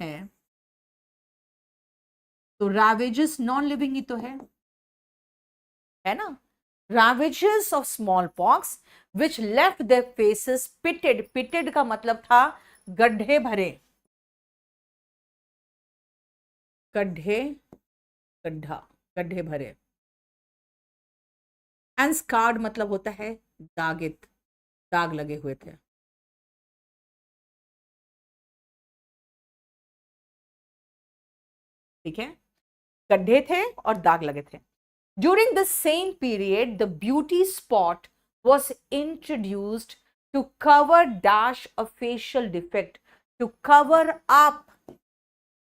तो रैवेजेस नॉन लिविंग ही तो है ना। ravages of smallpox which left their faces pitted, pitted का मतलब था गड्ढे भरे, गड्ढे, गड्ढा, गड्ढे भरे। एंड scarred मतलब होता है दागित, दाग लगे हुए थे। ठीक है, गड्ढे थे और दाग लगे थे। During the same period, the beauty spot was introduced to cover dash a facial defect, to cover up।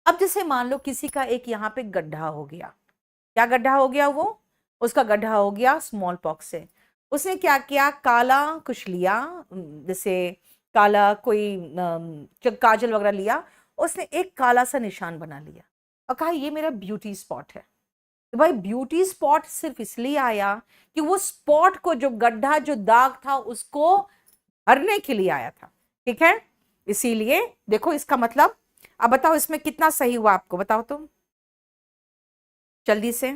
अब जैसे मान लो किसी का एक यहां पे गड्ढा हो गया, क्या गड्ढा हो गया, वो उसका गड्ढा हो गया स्मॉल पॉक्स से। उसने क्या किया, काला कुछ लिया, जैसे काला कोई काजल वगैरह लिया, उसने एक काला सा निशान बना लिया और कहा ये मेरा ब्यूटी स्पॉट है। तो भाई ब्यूटी स्पॉट सिर्फ इसलिए आया कि वो स्पॉट को, जो गड्ढा जो दाग था उसको भरने के लिए आया था। ठीक है, इसीलिए देखो इसका मतलब। अब बताओ इसमें कितना सही हुआ, आपको बताओ तुम जल्दी से।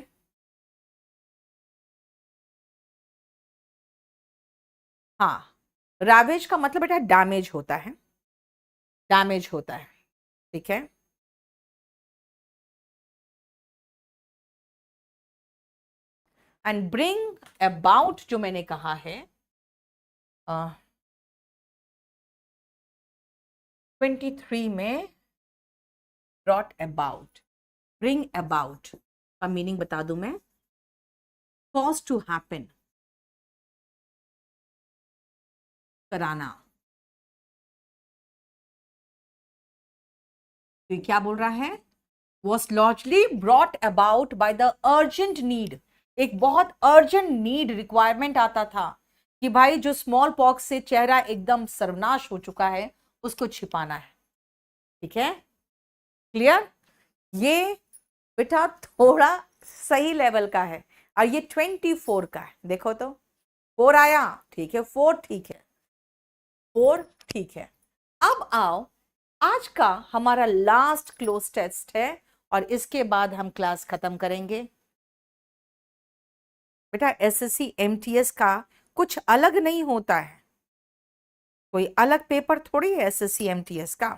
हाँ, रावेज का मतलब बेटा डैमेज होता है, डैमेज होता है। ठीक है, एंड ब्रिंग अबाउट जो मैंने कहा है 23 में ब्रॉट अबाउट, ब्रिंग अबाउट का मीनिंग बता दूं मैं, कॉज टू हैपन, कराना। तो क्या बोल रहा है, was largely brought about by the urgent need, एक बहुत अर्जेंट नीड, रिक्वायरमेंट आता था कि भाई जो स्मॉल पॉक्स से चेहरा एकदम सर्वनाश हो चुका है उसको छिपाना है। ठीक है, क्लियर। ये बेटा थोड़ा सही लेवल का है और ये 24 का है। देखो तो 4 आया, ठीक है, 4 ठीक है, 4 ठीक है। अब आओ, आज का हमारा लास्ट क्लोज टेस्ट है और इसके बाद हम क्लास खत्म करेंगे। बेटा एसएससी एमटीएस का कुछ अलग नहीं होता है, कोई अलग पेपर थोड़ी है एसएससी एमटीएस का।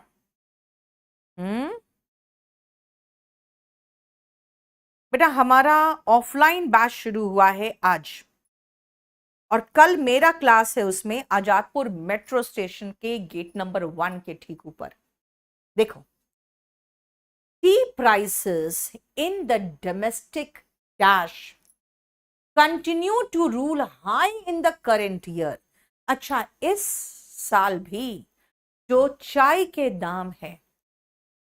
बेटा हमारा ऑफलाइन बैच शुरू हुआ है आज, और कल मेरा क्लास है उसमें आजादपुर मेट्रो स्टेशन के गेट नंबर 1 के ठीक ऊपर। देखो, tea prices in the domestic dash continue to rule high in the current year. अच्छा, इस साल भी जो चाय के दाम है,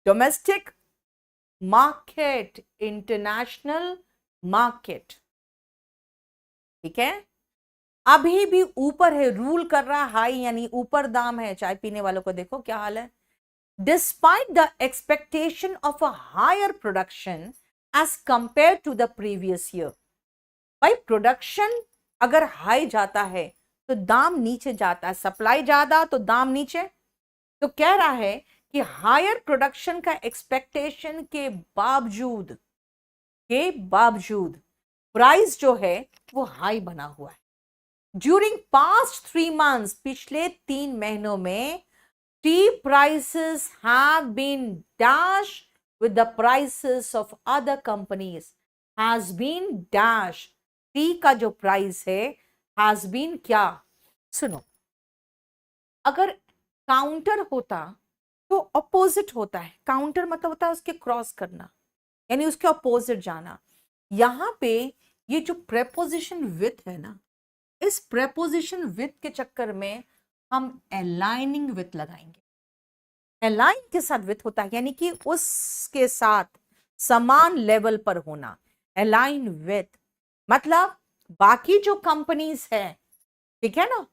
डोमेस्टिक मार्केट, इंटरनेशनल मार्केट, ठीक है, अभी भी ऊपर है, रूल कर रहा हाई, यानी ऊपर दाम है। चाय पीने वालों को देखो क्या हाल है। Despite the expectation of a higher production as compare to the previous year. भाई प्रोडक्शन अगर हाई जाता है तो दाम नीचे जाता है, सप्लाई ज्यादा तो दाम नीचे। तो कह रहा है कि हायर प्रोडक्शन का एक्सपेक्टेशन के बावजूद प्राइस जो है वो हाई बना हुआ है। ड्यूरिंग पास्ट 3 मंथ्स, पिछले 3 महीनों में tea prices have been dash with the prices of other companies, has been dash. Tea का जो प्राइस है हैज बीन क्या, सुनो, अगर काउंटर होता तो अपोजिट होता है। काउंटर मतलब होता है उसके क्रॉस करना, यानी उसके अपोजिट जाना। यहां पे ये जो प्रेपोजिशन विथ है ना, इस प्रेपोजिशन विथ के चक्कर में हम अलाइनिंग विथ लगाएंगे। अलाइन के साथ विथ होता है, यानी कि उसके साथ समान लेवल पर होना। अलाइन विथ मतलब बाकी जो कंपनीज है, ठीक है ना,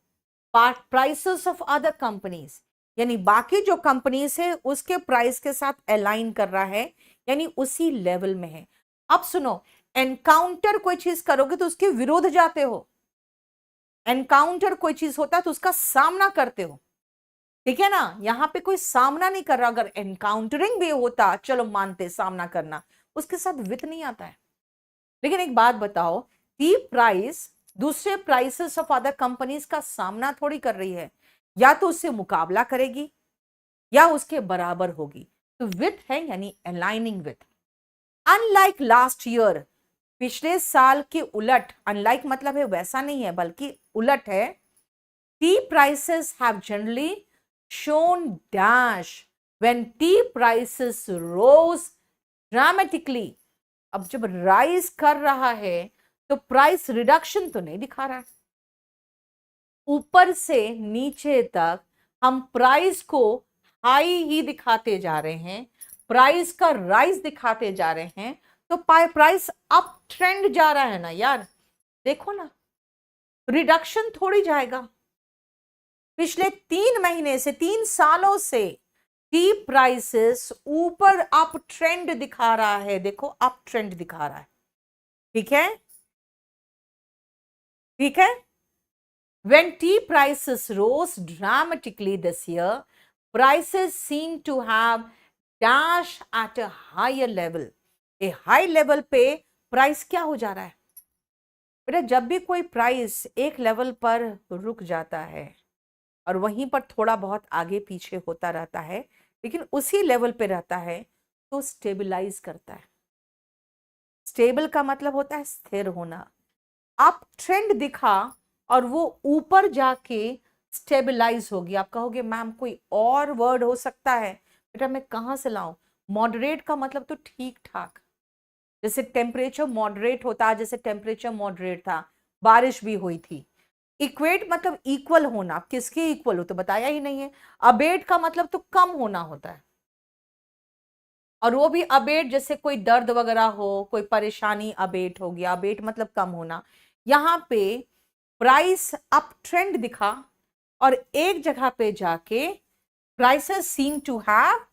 प्राइसेस ऑफ अदर कंपनीज, यानी बाकी जो कंपनीज है उसके प्राइस के साथ अलाइन कर रहा है, यानी उसी लेवल में है। अब सुनो, एनकाउंटर कोई चीज करोगे तो उसके विरोध जाते हो, एनकाउंटर कोई चीज होता है तो उसका सामना करते हो, ठीक है ना। यहां पे कोई सामना नहीं कर रहा, अगर एनकाउंटरिंग भी होता चलो मानते, सामना करना, उसके साथ विथ नहीं आता है। लेकिन एक बात बताओ, दी प्राइस दूसरे प्राइसेस ऑफ अदर कंपनीज का सामना थोड़ी कर रही है, या तो उससे मुकाबला करेगी या उसके बराबर होगी, तो विथ है यानी aligning with. Unlike last year, पिछले साल के उलट, अनलाइक मतलब है वैसा नहीं है बल्कि उलट है, tea prices have generally shown dash when tea prices rose dramatically. अब जब राइज कर रहा है तो प्राइस रिडक्शन तो नहीं दिखा रहा है, ऊपर से नीचे तक हम प्राइस को हाई ही दिखाते जा रहे हैं, प्राइस का राइज दिखाते जा रहे हैं, तो प्राइस अप ट्रेंड जा रहा है ना यार, देखो ना, रिडक्शन थोड़ी जाएगा। पिछले 3 महीने से, 3 सालों से टी प्राइसेस ऊपर अप ट्रेंड दिखा रहा है, देखो अप ट्रेंड दिखा रहा है, ठीक है, ठीक है। When tea prices rose dramatically this year, prices seem to have dashed at a higher level. A high level पे प्राइस क्या हो जा रहा है बेटा, जब भी कोई प्राइस एक लेवल पर रुक जाता है और वहीं पर थोड़ा बहुत आगे पीछे होता रहता है लेकिन उसी लेवल पे रहता है, तो स्टेबलाइज करता है। स्टेबल का मतलब होता है स्थिर होना। आप ट्रेंड दिखा और वो ऊपर जाके स्टेबलाइज होगी। आप कहोगे मैम कोई और वर्ड हो सकता है, बेटा मैं कहां से लाऊं? मॉडरेट का मतलब तो ठीक ठाक, जैसे टेम्परेचर मॉडरेट होता है, जैसे टेम्परेचर मॉडरेट था, बारिश भी हुई थी। इक्वेट मतलब इक्वल होना, आप किसके इक्वल हो तो बताया ही नहीं है। अबेट का मतलब तो कम होना होता है, और वो भी अबेट जैसे कोई दर्द वगैरह हो, कोई परेशानी, अबेट हो गया, अबेट मतलब कम होना। यहां पे प्राइस अप ट्रेंड दिखा और एक जगह पे जाके prices seem to have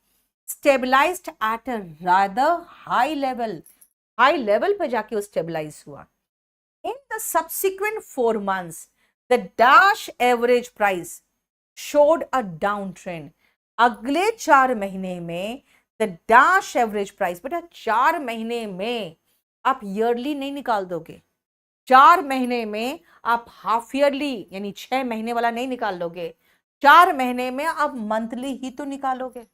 stabilised at a rather high level, high level पे जाके वो स्टेबलाइज हुआ। In the subsequent 4 months the dash average price showed a down trend. अगले 4 महीने में द डैश एवरेज प्राइस, बेटा 4 महीने में आप ईयरली नहीं निकाल दोगे, 4 महीने में आप हाफ ईयरली यानी 6 महीने वाला नहीं निकाल लोगे, 4 महीने में आप मंथली ही तो निकालोगे।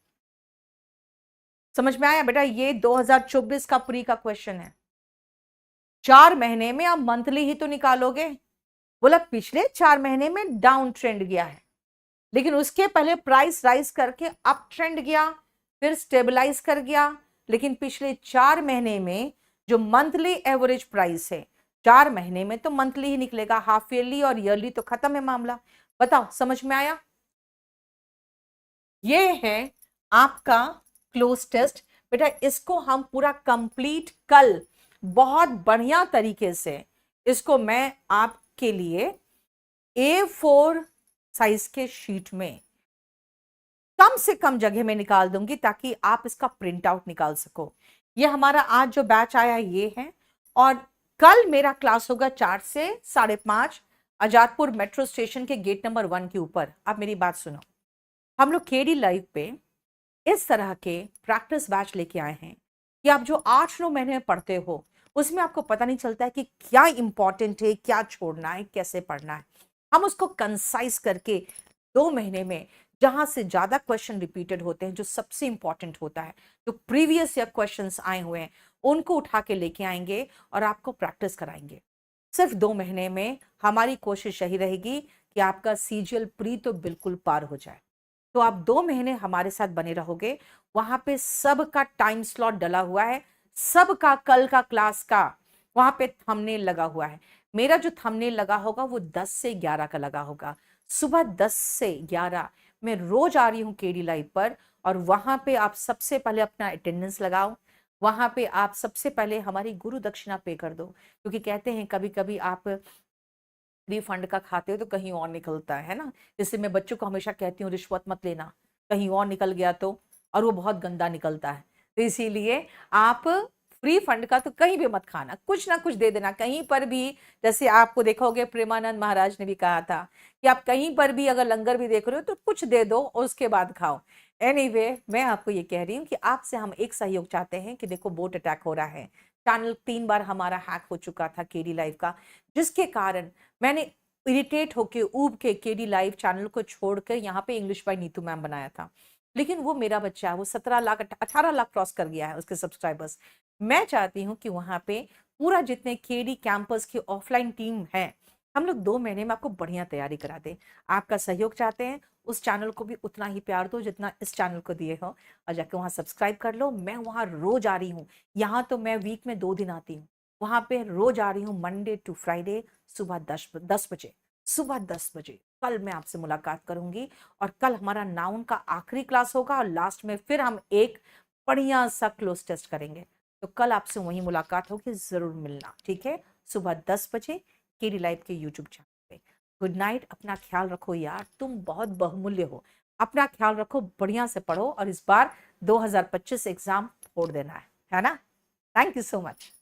समझ में आया बेटा? ये 2024 का प्री का क्वेश्चन है। 4 महीने में आप मंथली ही तो निकालोगे। बोला पिछले 4 महीने में डाउन ट्रेंड गया है, लेकिन उसके पहले प्राइस राइज करके अप ट्रेंड गया, फिर स्टेबलाइज कर गया। लेकिन पिछले 4 महीने में जो मंथली एवरेज प्राइस है, 4 महीने में तो मंथली ही निकलेगा, हाफ ईयरली और ईयरली तो खत्म है मामला। बताओ समझ में आया? ये है आपका क्लोज टेस्ट। बेटा इसको हम पूरा कंप्लीट कल बहुत बढ़िया तरीके से, इसको मैं आपके लिए A4 साइज के शीट में कम से कम जगह में निकाल दूंगी ताकि आप इसका प्रिंट आउट निकाल सको। ये हमारा आज जो बैच आया ये है, और कल मेरा क्लास होगा 4 से 5:30 आजादपुर मेट्रो स्टेशन के गेट नंबर 1 के ऊपर। आप मेरी बात सुनो, हम लोग केडी लाइव पे इस तरह के प्रैक्टिस बैच लेके आए हैं कि आप जो 8-9 महीने पढ़ते हो उसमें आपको पता नहीं चलता है कि क्या इंपॉर्टेंट है, क्या छोड़ना है, कैसे पढ़ना है। हम उसको कंसाइज करके 2 महीने में, जहां से ज्यादा क्वेश्चन रिपीटेड होते हैं, जो सबसे इंपॉर्टेंट होता है, जो प्रीवियस ईयर क्वेश्चंस आए हुए हैं, उनको उठा के लेके आएंगे और आपको प्रैक्टिस कराएंगे। सिर्फ 2 महीने में हमारी कोशिश यही रहेगी कि आपका सीजीएल प्री तो बिल्कुल पार हो जाए। तो आप 2 महीने हमारे साथ बने रहोगे, वहां पे सबका टाइम स्लॉट डला हुआ है, सबका कल का क्लास का वहां पे थंबनेल लगा हुआ है। मेरा जो थंबनेल लगा होगा वो 10 से 11 का लगा होगा। सुबह 10 से 11 मैं रोज आ रही हूँ केडी लाइव पर, और वहां पे आप सबसे पहले अपना अटेंडेंस लगाओ, वहां पे आप सबसे पहले हमारी गुरु दक्षिणा पे कर दो, क्योंकि कहते हैं कभी कभी आप रिफंड का खाते हो तो कहीं और निकलता है ना। जैसे मैं बच्चों को हमेशा कहती हूँ रिश्वत मत लेना, कहीं और निकल गया तो, और वो बहुत गंदा निकलता है। तो इसीलिए आप फ्री फंड का तो कहीं भी मत खाना, कुछ ना कुछ दे देना कहीं पर भी। जैसे आपको देखोगे प्रेमानंद महाराज ने भी कहा था कि आप कहीं पर भी अगर लंगर भी देख रहे हो तो कुछ दे दो और उसके बाद खाओ। एनीवे, मैं आपको ये कह रही हूँ कि आपसे हम एक सहयोग चाहते हैं कि देखो बोट अटैक हो रहा है, चैनल 3 बार हमारा हैक हो चुका था केडी लाइव का, जिसके कारण मैंने इरिटेट होके ऊब के केडी लाइव चैनल को छोड़कर यहाँ पे इंग्लिश बाय नीतू मैम बनाया था। लेकिन वो मेरा बच्चा है, वो 17 लाख 18 लाख क्रॉस कर गया है उसके सब्सक्राइबर्स। मैं चाहती हूँ कि वहां पे पूरा जितने केडी कैंपस की ऑफलाइन टीम है, हम लोग 2 महीने में आपको बढ़िया तैयारी करा दें। आपका सहयोग चाहते हैं, उस चैनल को भी उतना ही प्यार दो जितना इस चैनल को दिए हो, और जाके वहां सब्सक्राइब कर लो। मैं वहां रोज आ रही हूँ, यहाँ तो मैं वीक में 2 दिन आती हूँ, वहां पे रोज आ रही हूँ मंडे टू फ्राइडे सुबह 10 बजे। सुबह 10 बजे कल मैं आपसे मुलाकात करूंगी, और कल हमारा नाउन का आखिरी क्लास होगा, और लास्ट में फिर हम एक बढ़िया सा क्लोज टेस्ट करेंगे। तो कल आपसे वही मुलाकात होगी, जरूर मिलना, ठीक है? सुबह 10 बजे केडी लाइव के यूट्यूब चैनल पे। गुड नाइट, अपना ख्याल रखो यार, तुम बहुत बहुमूल्य हो। अपना ख्याल रखो, बढ़िया से पढ़ो, और इस बार 2025 एग्जाम फोड़ देना है ना? Thank you so much.